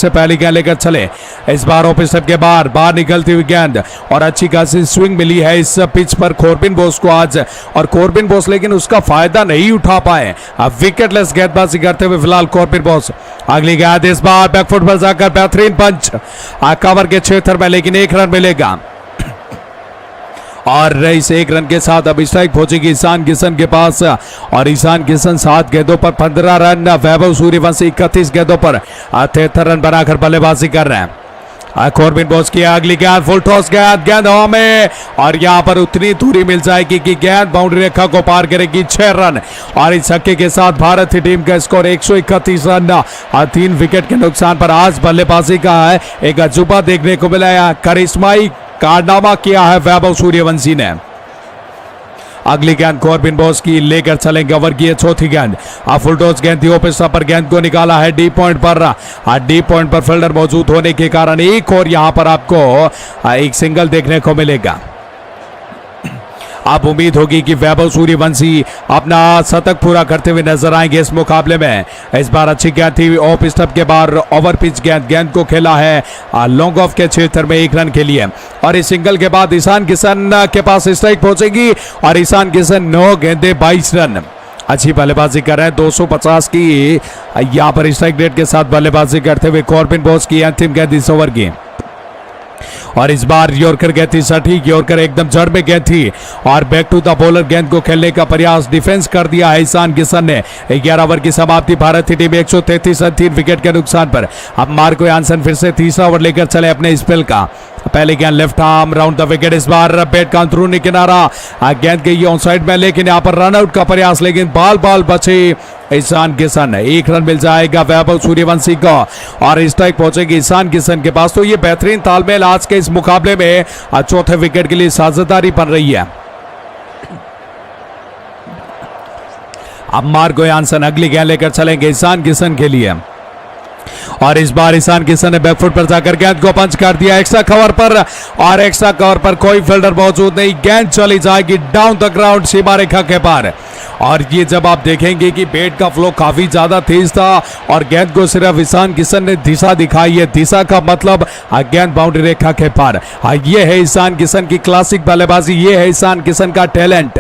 से पहली गेंद लेकर चले। इस बार ऑफ स्टंप के बाहर निकलती हुई गेंद और अच्छी खासी स्विंग मिली है इस पिच पर कॉर्बिन बोस को आज, और कॉर्बिन बोस लेकिन उसका फायदा नहीं उठा पाए। अब विकेटलेस गेंदबाजी करते हुए फिलहाल कॉर्बिन बोस। अगली गेंद इस बार बैकफुट पर जाकर बेहतरीन पंच कवर के क्षेत्र में, लेकिन 1 रन मिलेगा और इस 1 रन के साथ अब स्ट्राइक पहुंचेगी ईशान किशन के पास, और ईशान किशन 7 गेंदों पर 15 रन, वैभव सूर्यवंशी 31 गेंदों पर 73 रन बनाकर बल्लेबाजी कर रहे हैं। कॉर्बिन बोस की अगली गेंद फुल टॉस गेंद हवा में, और यहां पर उतनी दूरी मिल जाएगी कि गेंद बाउंड्री रेखा को पार करेगी। 6 रन और इस छक्के के साथ भारतीय टीम का स्कोर 131 रन 3 विकेट के नुकसान पर। आज बल्लेबाजी का है एक अजूबा देखने को मिला है, करिश्माई कारनामा किया है वैभव सूर्यवंशी ने। अगली गेंद कॉर्बिन बोस की लेकर चलेंगे ओवर की चौथी गेंद। फुल टॉस गेंद थी, ओपन स्टंप पर गेंद को निकाला है डी पॉइंट पर। डी पॉइंट पर फील्डर मौजूद होने के कारण एक और यहां पर आपको एक सिंगल देखने को मिलेगा। अब उम्मीद होगी कि वैभव सूर्यवंशी अपना शतक पूरा करते हुए नजर आएंगे इस मुकाबले में। इस बार अच्छी गेंद थी, ऑफ स्टंप के बाहर ओवर पिच गेंद को खेला है लॉन्ग ऑफ के क्षेत्र में 1 रन के लिए, और इस सिंगल के बाद ईशान किशन के पास स्ट्राइक पहुंचेगी और ईशान किशन 9 गेंदे 22 रन अच्छी बल्लेबाजी कर रहे हैं। 250 की यहां पर स्ट्राइक रेट के साथ बल्लेबाजी करते हुए कॉर्बिन बोस की अंतिम गेंद इस ओवर की, और इस बार यॉर्कर गेंद थी सटीक, यॉर्कर एकदम जड़ में गेंद थी और बैक टू द बॉलर गेंद को खेलने का प्रयास डिफेंस कर दिया है ईशान किशन ने। 11 ओवर की समाप्ति, भारतीय टीम 133 रन 3 विकेट के नुकसान पर। अब मार्को यानसन फिर से तीसरा ओवर लेकर चले अपने स्पेल का। पहले गेंद left arm round the wicket, इस बार बैट का अंदरूनी किनारा, गेंद गई ऑन साइड में, लेकिन यहाँ पर रनआउट का प्रयास, लेकिन बाल बचे ईशान किशन। 1 रन मिल जाएगा वैभव सूर्यवंशी को और स्ट्राइक पहुंचेगी ईशान किशन के पास। तो ये बेहतरीन तालमेल आज के इस मुकाबले में चौथे विकेट के लिए साझेदारी बन रही है। अब मार्को यानसन अगली गेंद लेकर चलेंगे ईशान किशन के लिए, और इस बार ईशान किशन ने बैकफुट पर जाकर गेंद को पंच कर दिया एक्स्ट्रा कवर पर, और एक्स्ट्रा कवर पर कोई फील्डर मौजूद नहीं। गेंद चली जाएगी डाउन द ग्राउंड सीमा रेखा के पार, और ये जब आप देखेंगे कि बैट का फ्लो काफी ज्यादा तेज था और गेंद को सिर्फ ईशान किशन ने दिशा दिखाई है। दिशा का मतलब गेंद बाउंड्री रेखा के पार। ये है ईशान किशन की क्लासिक बल्लेबाजी, ये है ईशान किशन का टैलेंट।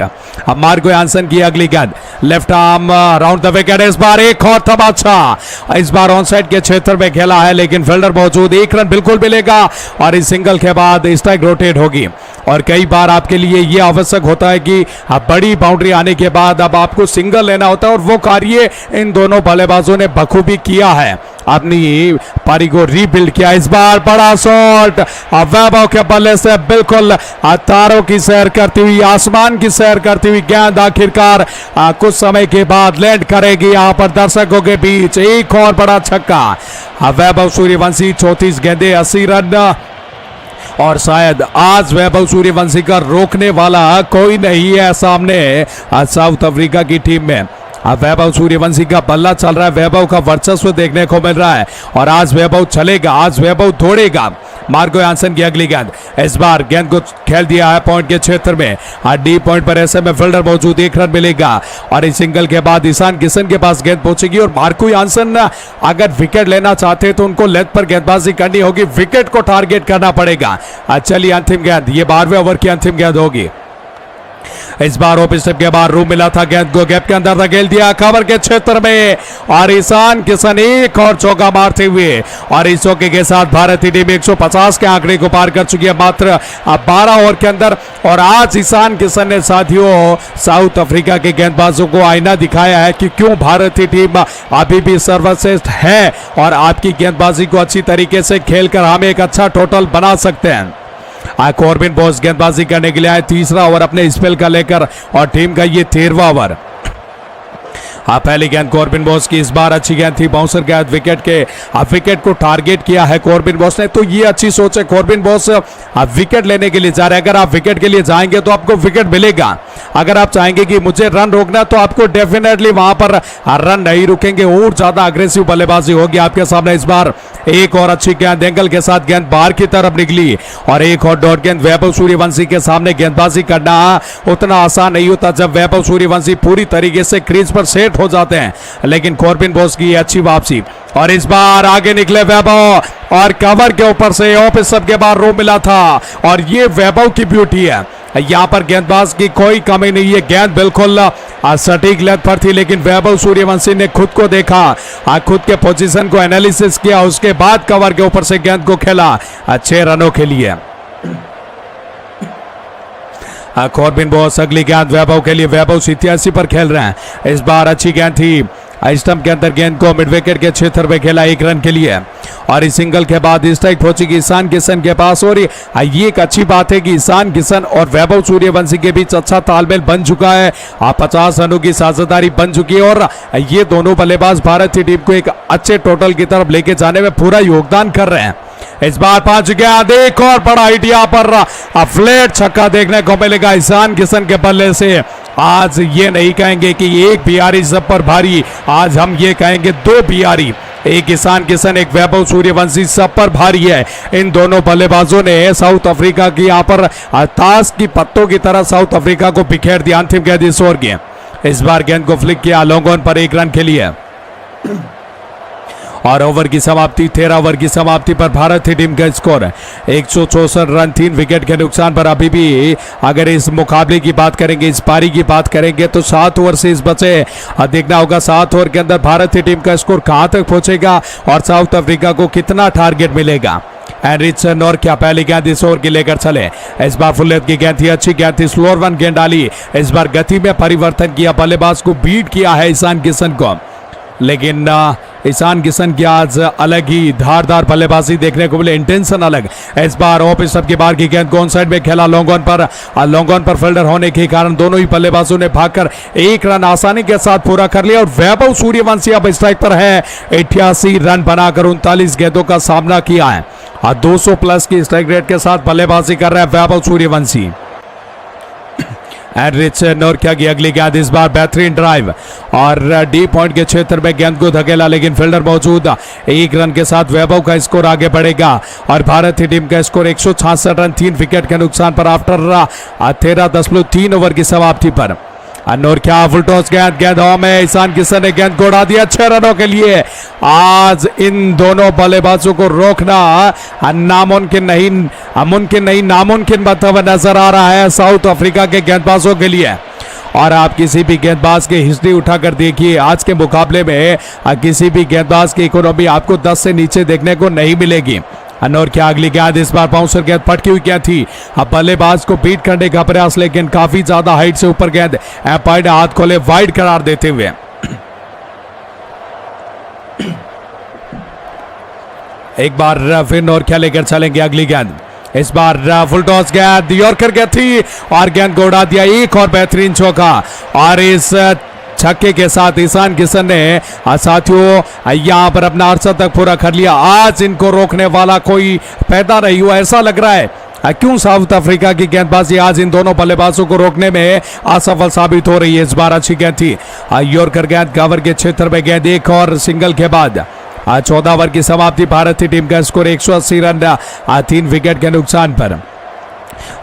अब मार्को यानसन की अगली गेंद left arm round the wicket, इस बार एक और तमाचा, इस बार ऑन साइड के क्षेत्र में खेला है, लेकिन फील्डर मौजूद। 1 रन बिल्कुल मिलेगा और इस सिंगल के बाद स्ट्राइक रोटेट होगी। और कई बार आपके लिए यह आवश्यक होता है कि बड़ी बाउंड्री आने के बाद अब आपको सिंगल लेना होता है, और वो कार्य इन दोनों बल्लेबाजों ने बखूबी किया है, अपनी पारी को रीबिल्ड किया। इस बार बड़ा शॉट वैभव के बल्ले से बिल्कुल तारों की सैर करती हुई, आसमान की सैर करती हुई गेंद आखिरकार कुछ समय के बाद लैंड करेगी यहां पर दर्शकों के बीच। एक और बड़ा छक्का वैभव सूर्यवंशी, 34 गेंदे 80 रन, और शायद आज वैभव सूर्यवंशी का रोकने वाला कोई नहीं है सामने साउथ अफ्रीका की टीम में। अब वैभव सूर्यवंशी का बल्ला चल रहा है, वैभव का वर्चस्व देखने को मिल रहा है, और आज वैभव चलेगा, आज वैभव दौड़ेगा। मार्को यानसन की अगली गेंद, इस बार गेंद को खेल दिया है पॉइंट के क्षेत्र में, डी पॉइंट पर ऐसे में फील्डर मौजूद। 1 रन मिलेगा और इस सिंगल के बाद ईशान किशन के पास गेंद पहुंचेगी, और मार्को यानसन अगर विकेट लेना चाहते हैं तो उनको लेग पर गेंदबाजी करनी होगी, विकेट को टारगेट करना पड़ेगा। चलिए अंतिम गेंद, ये 12वें ओवर की अंतिम गेंद होगी। इस बार ओपन स्टंप के बाद रूम मिला था, गेंद को गैप के अंदर धकेल दिया कवर के क्षेत्र में, और ईशान किशन एक और चौका मारते हुए, और इस चौके के साथ भारतीय टीम 150 के आंकड़े को पार कर चुकी है मात्र 12 ओवर के अंदर। और आज ईशान किशन ने साथियों साउथ अफ्रीका के गेंदबाजों को आईना दिखाया है कि क्यों भारतीय टीम अभी भी सर्वश्रेष्ठ है, और आपकी गेंदबाजी को अच्छी तरीके से खेलकर हम एक अच्छा टोटल बना सकते हैं। कॉर्बिन बोस गेंदबाजी करने के लिए आए, तीसरा ओवर अपने स्पेल का लेकर, और टीम का ये 13वां ओवर। पहली गेंद कॉर्बिन बोस की, इस बार अच्छी गेंद थी, बाउंसर गेंद विकेट के, विकेट को टारगेट किया है कॉर्बिन बोस ने। तो ये अच्छी सोच है, कॉर्बिन बोस विकेट लेने के लिए जा रहे हैं। अगर आप विकेट के लिए जाएंगे तो आपको विकेट मिलेगा, अगर आप चाहेंगे कि मुझे रन रोकना तो आपको डेफिनेटली वहां पर रन नहीं रुकेंगे और ज्यादा अग्रेसिव बल्लेबाजी होगी आपके सामने। इस बार एक और अच्छी गेंद एंगल के साथ गेंद बाहर की तरफ निकली और एक और डॉट गेंद। वैभव सूर्यवंशी के सामने गेंदबाजी करना उतना आसान नहीं होता जब वैभव सूर्यवंशी पूरी तरीके से क्रीज पर सेट हो जाते हैं, लेकिन कॉर्बिन बोस की अच्छी वापसी और इस बार आगे निकले वैभव और कवर के ऊपर से ऑफ स्टंप के बाद रो मिला था और ये वैभव की ब्यूटी है। यहां पर गेंदबाज की कोई कमी नहीं है, गेंद बिल्कुल सटीक लेग पर थी, लेकिन वैभव सूर्यवंशी ने खुद को देखा, खुद के पोजीशन को एनालिसिस किया, उसके बाद कवर के ऊपर से गेंद को खेला 6 रनों के लिए। कॉर्बिन बोस अगली गेंद वैभव के लिए, वैभव 87 पर खेल रहे हैं। इस बार अच्छी गेंद थी, स्टंप के अंदर गेंद को मिड विकेट के क्षेत्र में खेला 1 रन के लिए और इस सिंगल के बाद स्ट्राइक पहुंचेगी ईशान किशन के पास। और ये एक अच्छी बात है कि ईशान किशन और वैभव सूर्यवंशी के बीच अच्छा तालमेल बन चुका है, 50 रनों की साझेदारी बन चुकी है और ये दोनों बल्लेबाज भारत की टीम को एक अच्छे टोटल की तरफ लेके जाने में पूरा योगदान कर रहे हैं। इस बार 5 गेंद, एक और बड़ा हिट यहाँ पर फ्लैट छक्का देखने को मिलेगा ईशान किशन के बल्ले से। आज ये नहीं कहेंगे कि एक बिहारी सब पर भारी, आज हम ये कहेंगे 2 बिहारी, एक ईशान किशन एक वैभव सूर्यवंशी सब पर भारी है। इन दोनों बल्लेबाजों ने साउथ अफ्रीका की यहाँ पर ताश की पत्तों की तरह साउथ अफ्रीका को बिखेर दिया। अंतिम गेंद इस ओवर की, इस बार गेंद को फ्लिक किया लॉन्ग ऑन पर 1 रन के लिए और ओवर की समाप्ति 13 ओवर की समाप्ति पर भारत की टीम का स्कोर 164 रन 3 विकेट के नुकसान पर। अभी भी अगर इस मुकाबले की बात करेंगे, इस पारी की बात करेंगे तो 7 ओवर से इस बचे, देखना होगा 7 ओवर के अंदर भारत की टीम का स्कोर कहां तक पहुंचेगा और साउथ अफ्रीका को कितना टारगेट मिलेगा। एनरिचसन और क्या पहली गेंद इस ओवर की लेकर चले, इस बार फुल लेंथ की गेंद थी, अच्छी गेंद थी, स्लोअर वन गेंद डाली, इस बार गति में परिवर्तन किया, बल्लेबाज को बीट किया है ईशान किशन को, लेकिन ईशान किशन की आज अलग ही धारदार बल्लेबाजी देखने को मिले, इंटेंशन अलग। इस बार ऑफ स्टंप की बार की गेंद को ऑन साइड में खेला लॉन्ग ऑन पर फील्डर होने के कारण दोनों ही बल्लेबाजों ने भागकर 1 रन आसानी के साथ पूरा कर लिया और वैभव सूर्यवंशी अब स्ट्राइक पर है, 88 रन बनाकर 39 गेंदों का सामना किया है। 200 प्लस की स्ट्राइक रेट के साथ बल्लेबाजी कर रहे हैं वैभव सूर्यवंशी। एनरिचसन और क्या की अगली गेंद, इस बार बेहतरीन ड्राइव और डी पॉइंट के क्षेत्र में गेंद को धकेला, लेकिन फील्डर मौजूद, 1 रन के साथ वैभव का स्कोर आगे बढ़ेगा और भारत की टीम का स्कोर 166 रन 3 विकेट के नुकसान पर आफ्टर 13.3 ओवर की समाप्ति पर। और क्या फुल टॉस गेंद में ईशान किशन ने गेंद को उड़ा दिया 6 रनों के लिए। आज इन दोनों बल्लेबाजों को रोकना नामुमकिन नहीं नामुमकिन मतलब नजर आ रहा है साउथ अफ्रीका के गेंदबाजों के लिए। और आप किसी भी गेंदबाज की हिस्ट्री उठाकर देखिए, आज के मुकाबले में किसी भी गेंदबाज की इकोनॉमी आपको 10 से नीचे देखने को नहीं मिलेगी। और क्या अगली गेंद, इस बार बाउंसर गेंद पटकी हुई गेंद थी, अब बल्लेबाज को बीट करने का प्रयास, लेकिन काफी ज्यादा हाइट से ऊपर गेंद, एम्पायर ने हाथ खोले वाइड करार देते हुए। एक बार फिर और क्या लेकर चलेंगे अगली गेंद, इस बार फुल टॉस गेंद यॉर्कर गेंद थी और गेंद को उड़ा दिया, एक और बेहतरीन चौका और इस छक्के के साथ ईशान किशन ने साथियों यहां पर अपना अर्सा तक पूरा कर लिया। आज इनको रोकने वाला कोई पैदा नहीं हुआ, ऐसा लग रहा है। क्यों साउथ अफ्रीका की गेंदबाजी आज इन दोनों बल्लेबाजों को रोकने में असफल साबित हो रही है। इस बार अच्छी गेंद थी, यॉर्कर गेंद कवर के क्षेत्र में गेंद, एक और सिंगल के बाद 14 ओवर की समाप्ति, भारत की टीम का स्कोर 180 रन 3 विकेट के नुकसान पर।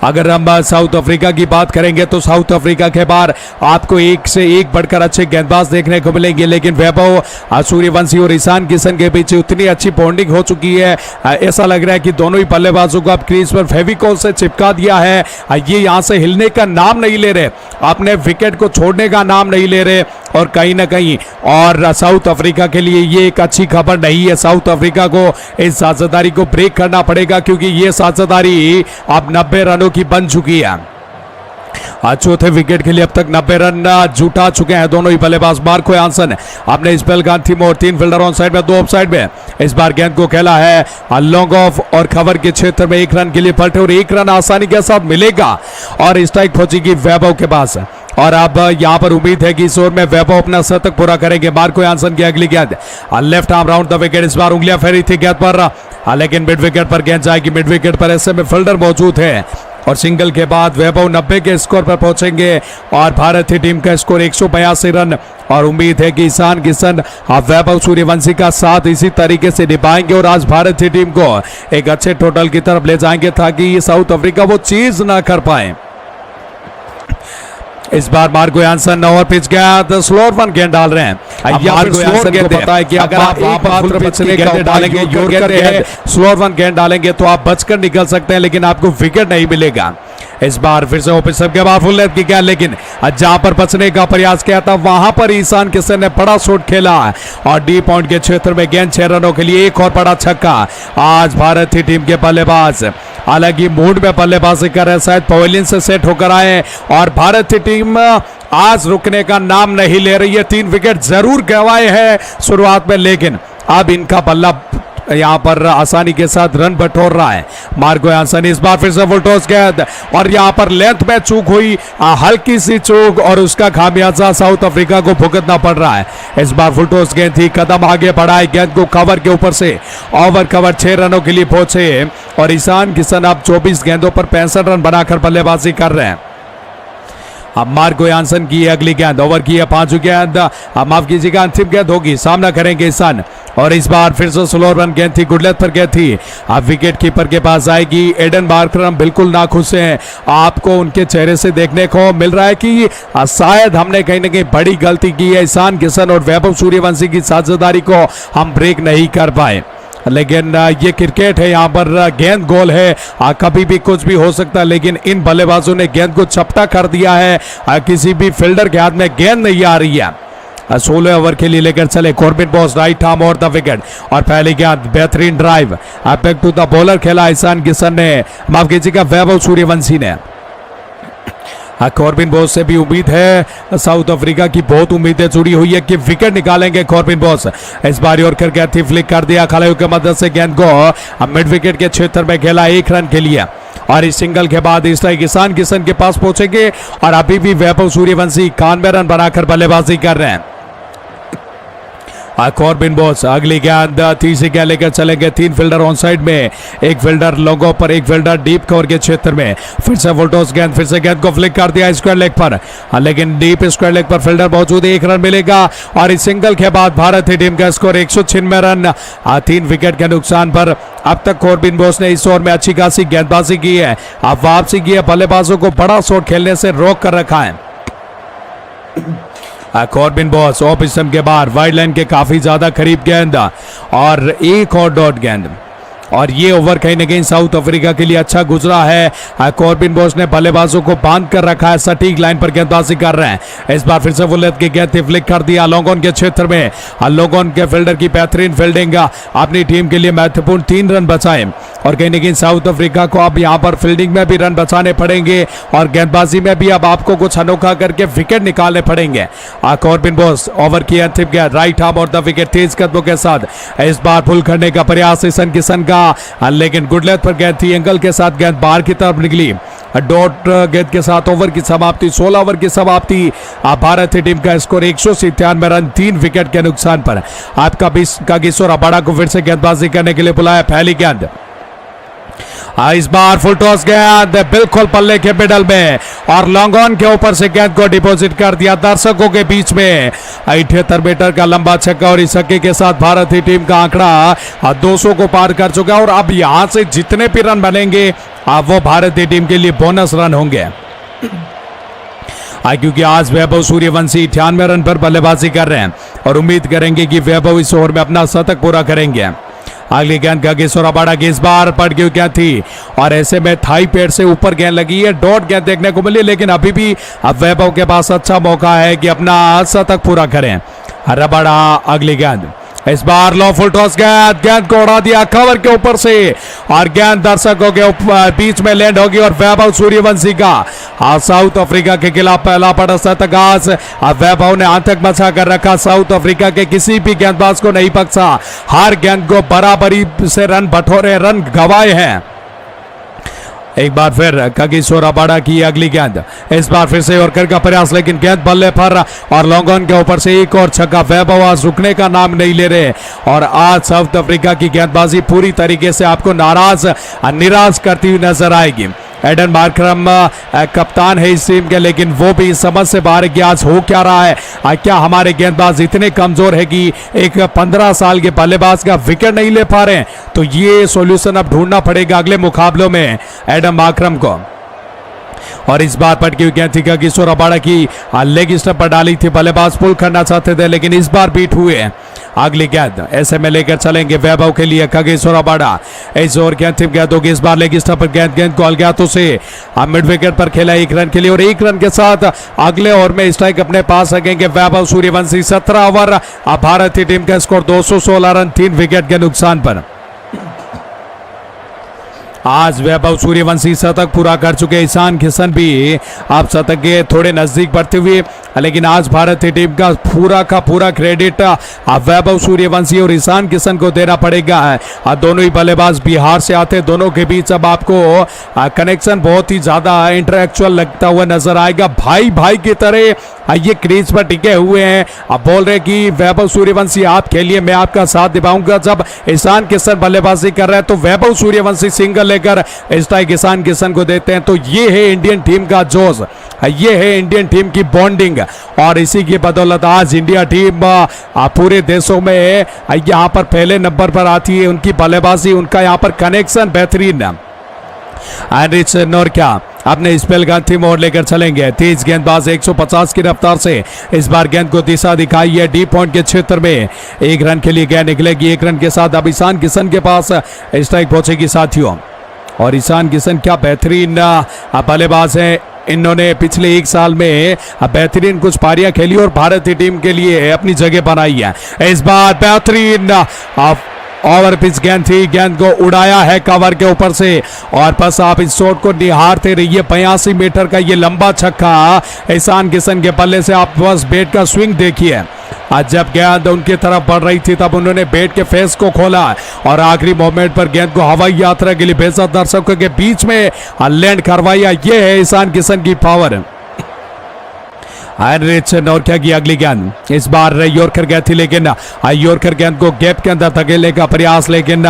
अगर हम साउथ अफ्रीका की बात करेंगे तो साउथ अफ्रीका के बाहर आपको एक से एक बढ़कर अच्छे गेंदबाज देखने को मिलेंगे, लेकिन वैभव सूर्यवंशी और ईशान किशन के बीच उतनी अच्छी बॉन्डिंग हो चुकी है, ऐसा लग रहा है कि दोनों ही बल्लेबाजों को अब क्रीज पर फेविकोल से चिपका दिया है। ये यहां से हिलने का नाम नहीं ले रहे, अपने विकेट को छोड़ने का नाम नहीं ले रहे और कहीं ना कहीं और साउथ अफ्रीका के लिए ये एक अच्छी खबर नहीं है। साउथ अफ्रीका को इस साझेदारी को ब्रेक करना पड़ेगा क्योंकि ये साझेदारी अब 90 रनों की बन चुकी है। चौथे विकेट के लिए अब तक 90 रन जुटा चुके हैं दोनों ही बल्लेबाज। मार्को यानसन अपने स्पेल गान थी मोर, 3 फील्डर ऑन साइड में, 2 ऑफ साइड में। इस बार गेंद को खेला है लॉन्ग ऑफ और कवर के क्षेत्र में 1 रन के लिए पलटे और 1 रन आसानी के साथ मिलेगा और स्ट्राइक पहुंचेगी वैभव के पास। और अब यहां पर उम्मीद है कि इस ओवर में वैभव अपना शतक पूरा करेंगे। मार्को यानसन की अगली गेंद left arm round the wicket, इस बार उंगलियां फेरी थी गेंद पर, लेकिन मिड विकेट पर गेंद जाएगी। मिड विकेट पर ऐसे में फील्डर मौजूद है, और सिंगल के बाद वैभव 90 के स्कोर पर पहुंचेंगे और भारतीय टीम का स्कोर 182 रन। और उम्मीद है कि ईशान किशन वैभव सूर्यवंशी का साथ इसी तरीके से निभाएंगे और आज भारतीय टीम को एक अच्छे टोटल की तरफ ले जाएंगे ताकि साउथ अफ्रीका वो चीज ना कर पाए। इस बार मार्को यानसन ओवर पिच गया तो स्लोअर वन गेंद डाल रहे हैं। मार्को यानसन को पता है कि अगर आप एक बार बचने का डालेंगे स्लोअर वन गेंद डालेंगे तो आप बचकर निकल सकते हैं, लेकिन आपको विकेट नहीं मिलेगा। इस बार फिर से ओपन के बाद फुल लेंथ की गेंद, लेकिन जहां पर बचने का प्रयास किया था वहां पर ईशान किशन ने बड़ा शॉट खेला और डी पॉइंट के क्षेत्र में गेंद 6 रनों के लिए एक और बड़ा छक्का। आज भारतीय टीम के बल्लेबाज अलग ही मूड में बल्लेबाजी कर रहे हैं, शायद पवेलियन से सेट होकर आए और भारतीय टीम आज रुकने का नाम नहीं ले रही है। 3 विकेट जरूर गंवाए हैं शुरुआत में, लेकिन अब इनका बल्ला यहां पर आसानी के साथ रन बटोर रहा है। मार्को यानसन इस बार फिर से फुल टॉस गेंद और यहां पर लेंथ में चूक हुई, हल्की सी चूक और उसका खामियाजा साउथ अफ्रीका को भुगतना पड़ रहा है। इस बार फुल टॉस गेंद थी, कदम आगे बढ़ाए, गेंद को कवर के ऊपर से ओवर कवर 6 रनों के लिए पहुंचे और ईशान किशन अब 24 गेंदों पर 65 रन बनाकर बल्लेबाजी कर रहे हैं। अब मार्को यानसन की अगली गेंद, ओवर की है 5 गेंद, माफ कीजिएगा अंतिम गेंद होगी, सामना करेंगे ईशान और इस बार फिर से स्लो रन गेंद थी, गुड लेंथ पर गेंद थी। अब विकेट कीपर के पास आएगी। एडन मार्करम बिल्कुल नाखुश हैं, आपको उनके चेहरे से देखने को मिल रहा है कि शायद हमने कहीं ना कहीं बड़ी गलती की है। ईशान किशन और वैभव सूर्यवंशी की साझेदारी को हम ब्रेक नहीं कर पाए, लेकिन ये क्रिकेट है, यहाँ पर गेंद गोल है, कभी भी कुछ भी हो सकता है, लेकिन इन बल्लेबाजों ने गेंद को चपटा कर दिया है। किसी भी फील्डर के हाथ में गेंद नहीं आ रही है। 16 ओवर के लिए लेकर चले Corbin Bosch, right arm over the wicket और पहली गेंद बेहतरीन drive back to the bowler खेला ईशान किशन ने, माफ कीजिएगा वैभव सूर्यवंशी ने। कॉर्बिन बॉस से भी उम्मीद है, साउथ अफ्रीका की बहुत उम्मीदें जुड़ी हुई है कि विकेट निकालेंगे कॉर्बिन बॉस। इस बार यॉर्कर गेंद थी, फ्लिक कर दिया खिलाड़ियों की मदद से गेंद को मिड विकेट के क्षेत्र में खेला 1 रन के लिए और इस सिंगल के बाद इस तरह ईशान किशन के पास पहुंचेंगे और अभी भी वैभव सूर्यवंशी 91 रन बनाकर बल्लेबाजी कर रहे हैं। कॉर्बिन बॉस अगली गेंद तीसरी गेंद लेकर चलेंगे, 3 फील्डर ऑन साइड में, 1 फील्डर लोगों पर, 1 फील्डर डीप कवर के क्षेत्र में। फिर से फुलटॉस गेंद, फिर से गेंद को फ्लिक कर दिया स्क्वायर लेग पर, लेकिन डीप स्क्वायर लेग पर फील्डर मौजूद है, 1 रन मिलेगा और इस सिंगल के बाद भारतीय टीम का स्कोर 196 रन 3 विकेट के नुकसान पर। अब तक कॉर्बिन बॉस ने इस ओवर में अच्छी खासी गेंदबाजी की है, अब वापसी की है, बल्लेबाजों को बड़ा शॉट खेलने से रोक कर रखा है। कॉर्बिन बॉस ऑफ स्टंप के बाहर वाइड लाइन के काफी ज्यादा करीब गेंद और एक और डॉट गेंद और ये ओवर कहीं ना कहीं साउथ अफ्रीका के लिए अच्छा गुजरा है। कॉर्बिन बॉस ने बल्लेबाजों को बांध कर रखा है, सटीक लाइन पर गेंदबाजी कर रहे हैं। इस बार फिर से फुल लेंथ की गेंद थी, फ्लिक कर दिया लॉन्ग ऑन के क्षेत्र में, लॉन्ग ऑन के फील्डर की बेहतरीन फील्डिंग अपनी टीम के लिए महत्वपूर्ण 3 रन बचाए और कहीं ना कहीं साउथ अफ्रीका को अब यहाँ पर फील्डिंग में भी रन बचाने पड़ेंगे और गेंदबाजी में भी अब आपको कुछ अनोखा करके विकेट निकालने पड़ेंगे। कॉर्बिन बॉस ओवर की अंतिम गेंद, right arm over the wicket तेज कदमों के साथ इस बार पुल करने का प्रयास ईशान किशन का, लेकिन गुड लेंथ पर गेंद थी, एंगल के साथ गेंद बाहर की तरफ निकली। डॉट गेंद के साथ ओवर की समाप्ति, 16 ओवर की समाप्ति। भारतीय टीम का स्कोर 197 रन 3 विकेट के नुकसान पर। आपका कागिसो रबाडा को फिर से गेंदबाजी करने के लिए बुलाया। पहली गेंद इस बार फुल टॉस गेंद बिल्कुल पल्ले के मिडल में और लॉन्ग ऑन के ऊपर से गेंद को डिपॉजिट कर दिया दर्शकों के बीच में। 78 मीटर का लंबा छक्का और इस छक्के के साथ भारतीय टीम का आंकड़ा 200 को पार कर चुका है और अब यहां से जितने भी रन बनेंगे वो भारतीय टीम के लिए बोनस रन होंगे, क्योंकि आज वैभव सूर्यवंशी 98 रन पर बल्लेबाजी कर रहे हैं और उम्मीद करेंगे कि वैभव इस ओवर में अपना शतक पूरा करेंगे। अगली गेंद कागिसो रबाडा की इस बार पड़ गई क्या थी और ऐसे में थाई पेड़ से ऊपर गेंद लगी है, डॉट गेंद देखने को मिली, लेकिन अभी भी अब वैभव के पास अच्छा मौका है कि अपना शतक पूरा करें। रबाडा अगली गेंद, इस बार लो फुल टॉस गेंद को उड़ा दिया कवर के ऊपर से और गेंद दर्शकों के बीच में लैंड होगी और वैभव सूर्यवंशी का साउथ अफ्रीका के खिलाफ पहला बड़ा शतक। आज वैभव ने आतंक मचा कर रखा, साउथ अफ्रीका के किसी भी गेंदबाज को नहीं बख्शा, हर गेंद को बराबरी से रन बटोरे, रन गंवाए हैं। एक बार फिर कागिसो रबाडा की अगली गेंद, इस बार फिर से यॉर्कर का प्रयास, लेकिन गेंद बल्ले पर और लॉन्ग ऑन के ऊपर से एक और छक्का। वैभव आज रुकने का नाम नहीं ले रहे और आज साउथ अफ्रीका की गेंदबाजी पूरी तरीके से आपको निराश करती हुई नजर आएगी। एडन मार्करम कप्तान है इस टीम के, लेकिन वो भी समझ से बाहर है कि आज हो क्या रहा है। क्या हमारे गेंदबाज इतने कमजोर है कि एक 15 साल के बल्लेबाज का विकेट नहीं ले पा रहे हैं। तो ये सॉल्यूशन अब ढूंढना पड़ेगा अगले मुकाबलों में एडन मार्करम को। और इस बार पटकी हुई गेंद थी कागिसो रबाडा की, लेग स्टंप पर डाली थी, बल्लेबाज पुल करना चाहते थे लेकिन इस बार बीट हुए। अगली गेंद ऐसे में लेकर चलेंगे वैभव के लिए कागिसो रबाडा। इस ओवर गेंद थी, गेंद होगी इस बार लेग स्टंप पर, गेंद को अलगातों से मिड विकेट पर खेला 1 रन के लिए, और 1 रन के साथ अगले ओवर में स्ट्राइक अपने पास रखेंगे वैभव सूर्यवंशी। 17 ओवर भारतीय टीम का स्कोर 216 रन 3 विकेट के नुकसान पर। आज वैभव सूर्यवंशी शतक पूरा कर चुके, ईशान किशन भी आप शतक के थोड़े नजदीक बढ़ते हुए, लेकिन आज भारतीय टीम का पूरा क्रेडिट वैभव सूर्यवंशी और ईशान किशन को देना पड़ेगा। दोनों ही बल्लेबाज बिहार से आते, दोनों के बीच अब आपको कनेक्शन बहुत ही ज्यादा इंटरेक्चुअल लगता हुआ नजर आएगा। भाई भाई की तरह ये क्रीज पर टिके हुए हैं। अब बोल रहे कि वैभव सूर्यवंशी आप खेलिए, मैं आपका साथ निभाऊंगा। जब ईशान किशन बल्लेबाजी कर रहे हैं तो वैभव सूर्यवंशी सिंगल लेकर स्ट्राइक ईशान किशन को देते हैं। तो ये है इंडियन टीम का जोश, ये है इंडियन टीम की बॉन्डिंग, और इसी की बदौलत आज इंडिया टीम पूरे देशों में यहाँ पर पहले नंबर पर आती है। उनकी बल्लेबाजी, उनका यहाँ पर कनेक्शन बेहतरीन है। एनरिच नोरक्या अपने स्पेल गेंद थी मोड़ लेकर चलेंगे। तेज गेंदबाज 150 की रफ्तार से इस बार गेंद को दिशा दिखाई है डी पॉइंट के क्षेत्र में। 1 रन के लिए गेंद निकलेगी। 1 रन के साथ अब ईशान किशन के पास स्ट्राइक पहुंचेगी साथियों। और ईशान किशन क्या बेहतरीन बल्लेबाज है। इन्होंने पिछले 1 साल में बेहतरीन कुछ पारियां खेली और भारतीय टीम के लिए अपनी जगह बनाई है। इस बार बेहतरीन ओवर पिच गेंद थी, गेंद को उड़ाया है कवर के ऊपर से, और बस आप इस शॉट को निहारते रहिए। 82 मीटर का ये लंबा छक्का ईशान किशन के बल्ले से, आप बस बैट का स्विंग देखिए। आज जब गेंद उनकी तरफ बढ़ रही थी तब उन्होंने बैट के फेस को खोला और आखिरी मोमेंट पर गेंद को हवाई यात्रा के लिए भेजा, दर्शकों के बीच में लैंड करवाया। ये है ईशान किशन की पावर। एनरिच नोरक्या की अगली गेंद, इस बार यॉर्कर गेंद थी लेकिन यॉर्कर गेंद को गैप के अंदर धकेलने का प्रयास, लेकिन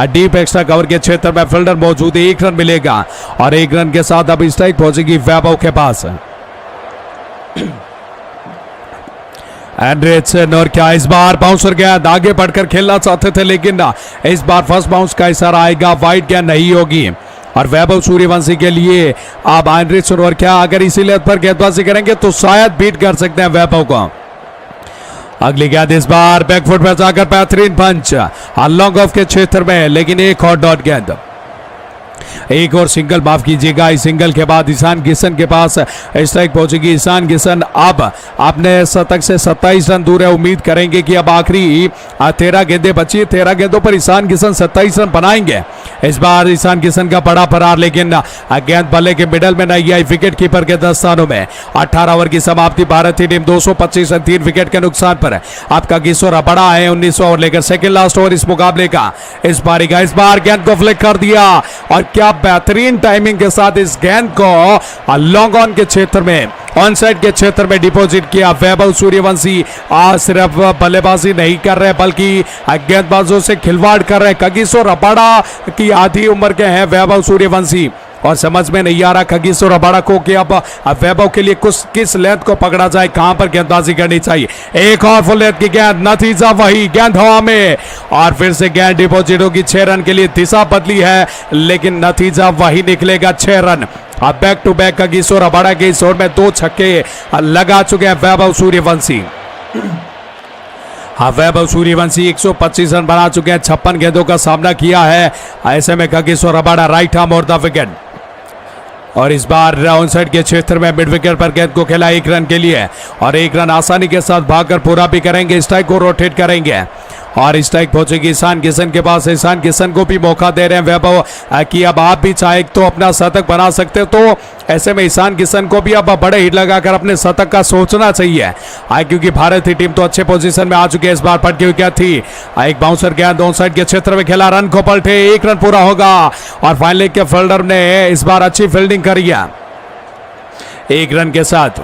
डीप एक्स्ट्रा कवर के क्षेत्र में फील्डर मौजूद है। 1 रन मिलेगा और 1 रन के साथ अब स्ट्राइक पहुंचेगी वैभव के पास। एनरिच नोरक्या इस बार बाउंसर गेंद, आगे बढ़कर खेलना चाहते थे लेकिन इस बार फर्स्ट बाउंस का इशारा आएगा, वाइड गेंद नहीं होगी। और वैभव सूर्यवंशी के लिए अब एनरिच नोरक्या अगर इसी लेवल पर गेंदबाजी करेंगे तो शायद बीट कर सकते हैं वैभव को। अगली गेंद इस बार बैकफुट पर जाकर बेहतरीन पंच लॉन्ग ऑफ के क्षेत्र में, लेकिन एक और डॉट गेंद, एक और सिंगल, माफ कीजिएगा। इस सिंगल के बाद ईशान किशन के पास स्ट्राइक पहुंचेगी। ईशान किशन अब अपने शतक से 27 रन दूर है। उम्मीद करेंगे कि अब आखिरी 13 गेंदें बची, 13 गेंदों पर ईशान किशन 27 रन बनाएंगे। इस बार ईशान किशन का बड़ा फरार, लेकिन गेंद बल्ले के मिडल में नहीं आई, विकेट कीपर के दस्तानों में। 18 ओवर की समाप्ति, भारतीय टीम 225 रन 3 विकेट के नुकसान पर। आपका किशोर रबाडा है 19 ओवर लेकर, सेकंड लास्ट ओवर इस मुकाबले का। इस बार गेंद को फ्लिक कर दिया और क्या बेहतरीन टाइमिंग के साथ इस गेंद को लॉन्ग ऑन के क्षेत्र में, ऑन साइड के क्षेत्र में डिपॉजिट किया। वैभव सूर्यवंशी आज सिर्फ बल्लेबाजी नहीं कर रहे बल्कि गेंदबाजों से खिलवाड़ कर रहे हैं। कागिसो रबाडा की आधी उम्र के हैं वैभव सूर्यवंशी, और समझ में नहीं आ रहा कागिसो रबाडा को कि अब वैभव के लिए किस लेंथ को पकड़ा जाए, कहां पर गेंदबाजी करनी चाहिए। एक और फुल लेंथ की गेंद, नतीजा वही, गेंद हवा में और फिर से गेंद डिपॉजिट होगी। 6 रन के लिए दिशा बदली है लेकिन नतीजा वही निकलेगा, 6 रन। अब back to back Kagiso Rabada के इस ओवर में 2 छक्के लगा चुके हैं वैभव सूर्यवंशी। वैभव सूर्यवंशी 125 रन बना चुके हैं, 56 गेंदों का सामना किया है। ऐसे में Kagiso Rabada right arm over the wicket, और इस बार राउंड साइड के क्षेत्र में मिड विकेट पर गेंद को खेला 1 रन के लिए, और 1 रन आसानी के साथ भागकर पूरा भी करेंगे। स्ट्राइक को रोटेट करेंगे और स्ट्राइक पहुंचेगी ईशान किशन के पास। ईशान किशन को भी मौका दे रहे हैं वैभव कि अब आप भी चाहे तो अपना शतक बना सकते हो। तो ऐसे में ईशान किशन को भी अब बड़े हिट लगाकर अपने शतक का सोचना चाहिए, क्योंकि भारतीय टीम तो अच्छे पोजीशन में आ चुकी है। इस बार पटकी हुई क्या थी, एक बाउंसर गेंद ऑन साइड के क्षेत्र में खेला, रन को पलटे, 1 रन पूरा होगा। और फाइनली के फील्डर ने इस बार अच्छी फील्डिंग करी है। 1 रन के साथ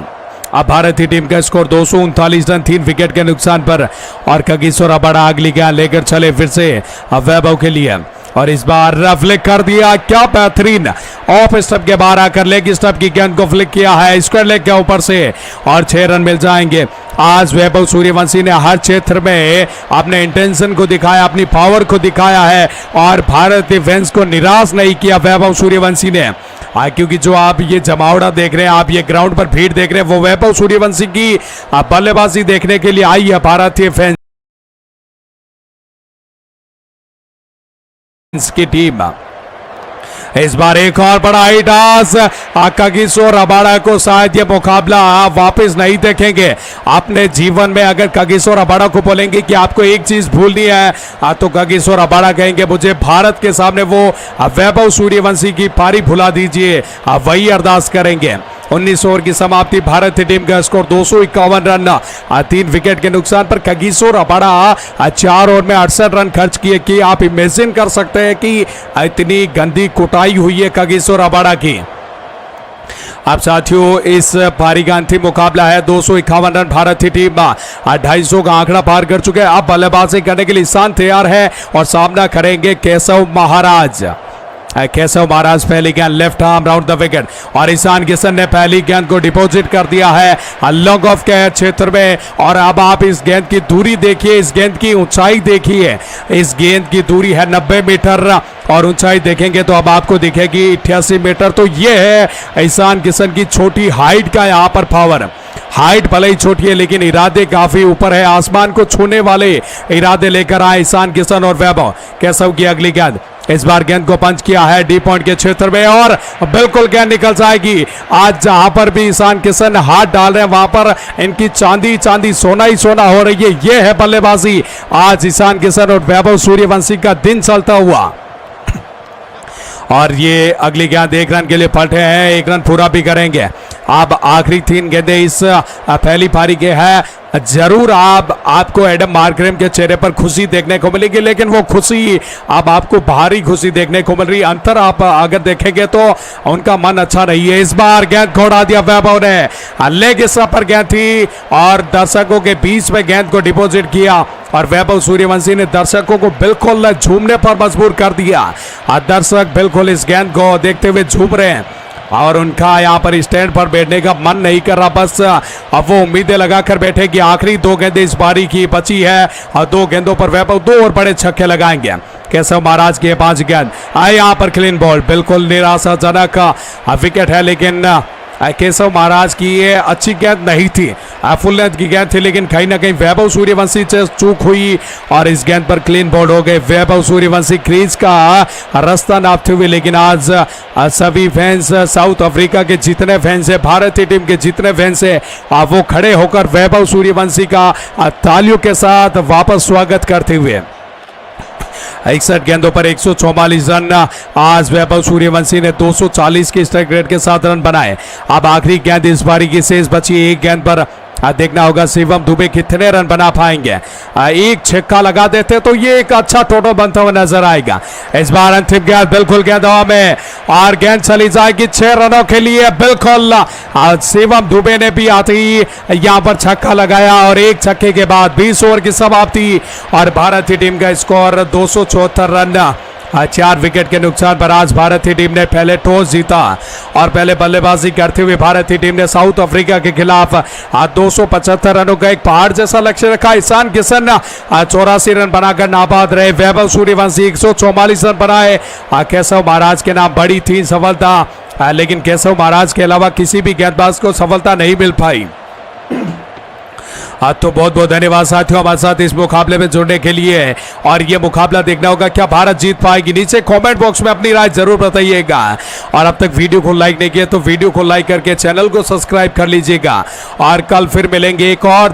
अब भारतीय टीम का स्कोर 239 रन 3 विकेट के नुकसान पर। और कागिसो रबाडा अगली गेंद लेकर चले फिर से वैभव के लिए। और इस बार फ्लिक कर दिया, क्या बेहतरीन ऑफ स्टंप के बाहर आकर लेग स्टंप की गेंद को फ्लिक किया है स्क्वायर लेग के ऊपर से और 6 रन मिल जाएंगे। आज वैभव सूर्यवंशी ने हर क्षेत्र में अपने इंटेंशन को दिखाया, अपनी पावर को दिखाया है और भारतीय फैंस को निराश नहीं किया वैभव सूर्यवंशी ने। क्योंकि जो आप ये जमावड़ा देख रहे हैं, आप ये ग्राउंड पर भीड़ देख रहे हैं, वो वैभव सूर्यवंशी की बल्लेबाजी देखने के लिए आई है भारतीय फैंस की टीम। इस बार एक और बड़ा हिटास, कागिसो रबाडा को शायद ये मुकाबला वापस नहीं देखेंगे अपने जीवन में। अगर कागिसो रबाडा को बोलेंगे कि आपको एक चीज भूलनी है तो कागिसो रबाडा कहेंगे मुझे भारत के सामने वो वैभव सूर्यवंशी की पारी भुला दीजिए, वही अरदास करेंगे। 19 ओवर की समाप्ति, भारतीय टीम का स्कोर 251 रन, 3 विकेट के नुकसान पर कागिसो रबाडा 4 ओवर में 68 रन खर्च किए। कि आप इमेजिन कर सकते हैं कि इतनी गंदी कुटाई हुई है कागिसो रबाडा की। अब साथियों इस पारी का अंतिम मुकाबला है, 251 रन भारतीय टीम 250 का आंकड़ा पार कर चुके हैं। अब बल्लेबाजी करने के लिए ईशान तैयार है और सामना करेंगे केशव महाराज। केशव महाराज पहली गेंद left arm round the wicket और ईशान किशन ने पहली गेंद को डिपॉजिट कर दिया है लॉन्ग ऑफ के क्षेत्र में। और अब आप इस गेंद की दूरी देखिए, इस गेंद की ऊंचाई देखिए, इस गेंद की दूरी है 90 मीटर और ऊंचाई देखेंगे तो अब आपको दिखेगी 88 मीटर। तो ये है ईशान किशन की छोटी हाइट का यहाँ पर पावर। हाइट भले ही छोटी है लेकिन इरादे काफी ऊपर है, आसमान को छूने वाले इरादे लेकर आए ईशान किशन और वैभव। केशव की अगली गेंद, इस बार गेंद को पंच किया है डी पॉइंट के क्षेत्र में और बिल्कुल गेंद निकल जाएगी। आज जहां पर भी ईशान किशन हाथ डाल रहे हैं वहां पर इनकी चांदी चांदी सोना ही सोना हो रही है। ये है बल्लेबाजी आज ईशान किशन और वैभव सूर्यवंशी का दिन चलता हुआ। और ये अगली गेंद 1 रन के लिए पलटे हैं, 1 रन पूरा भी करेंगे। अब आखिरी 3 गेंदें इस पहली पारी के हैं। जरूर आपको एडम मार्करम के चेहरे पर खुशी देखने को मिलेगी, लेकिन वो खुशी अब आपको भारी खुशी देखने को मिल रही। अंतर आप अगर देखेंगे तो उनका मन अच्छा नहीं है। इस बार गेंद को उड़ा दिया वैभव ने, लेग स्टंप पर गेंद थी और दर्शकों के बीच में गेंद को डिपॉजिट किया और वैभव सूर्यवंशी ने दर्शकों को बिल्कुल झूमने पर मजबूर कर दिया। दर्शक बिल्कुल इस गेंद को देखते हुए झूम रहे हैं और उनका यहाँ पर स्टैंड पर बैठने का मन नहीं कर रहा। बस अब वो उम्मीदें लगाकर बैठे कि आखिरी 2 गेंदें इस पारी की बची है और 2 गेंदों पर वैभव 2 और बड़े छक्के लगाएंगे। केशव महाराज के 5 गेंद आए, यहाँ पर क्लीन बॉल, बिल्कुल निराशाजनक विकेट है। लेकिन केशव महाराज की ये अच्छी गेंद नहीं थी, फुल लेंथ की गेंद थी, लेकिन कहीं ना कहीं वैभव सूर्यवंशी से चूक हुई और इस गेंद पर क्लीन बोल्ड हो गए। वैभव सूर्यवंशी क्रीज का रास्ता नापते हुए। लेकिन आज सभी फैंस, साउथ अफ्रीका के जितने फैंस है, भारतीय टीम के जितने फैंस है, वो खड़े होकर वैभव सूर्यवंशी का तालियों के साथ वापस स्वागत करते हुए। 61 गेंदों पर 144 रन आज वैभव सूर्यवंशी ने 240 के स्ट्राइक रेट के साथ रन बनाए। अब आखिरी गेंद इस बारी की शेष बची, 1 गेंद पर देखना होगा शिवम दुबे कितने रन बना पाएंगे। एक छक्का लगा देते तो ये एक अच्छा टोटल बनता हुआ नजर आएगा। इस बार अंतिम गेंद बिल्कुल गेंद हवा में और गेंद चली जाएगी 6 रनों के लिए। बिल्कुल शिवम दुबे ने भी आते ही यहाँ पर छक्का लगाया और एक छक्के के बाद 20 ओवर की समाप्ति और भारतीय टीम का स्कोर 274 रन। 4 विकेट के नुकसान पर आज भारतीय टीम ने पहले टॉस जीता और पहले बल्लेबाजी करते हुए भारतीय टीम ने साउथ अफ्रीका के खिलाफ 275 रनों का एक पहाड़ जैसा लक्ष्य रखा। ईशान किशन 84 रन बनाकर नाबाद रहे। वैभव सूर्यवंशी 144 रन बनाए। केशव महाराज के नाम बड़ी थी सफलता, लेकिन केशव महाराज के अलावा किसी भी गेंदबाज को सफलता नहीं मिल पाई। तो बहुत बहुत धन्यवाद साथियों हमारे साथ इस मुकाबले में जुड़ने के लिए। और ये मुकाबला देखना होगा क्या भारत जीत पाएगी। नीचे कमेंट बॉक्स में अपनी राय जरूर बताइएगा और अब तक वीडियो को लाइक नहीं किया तो वीडियो को लाइक करके चैनल को सब्सक्राइब कर लीजिएगा। और कल फिर मिलेंगे एक और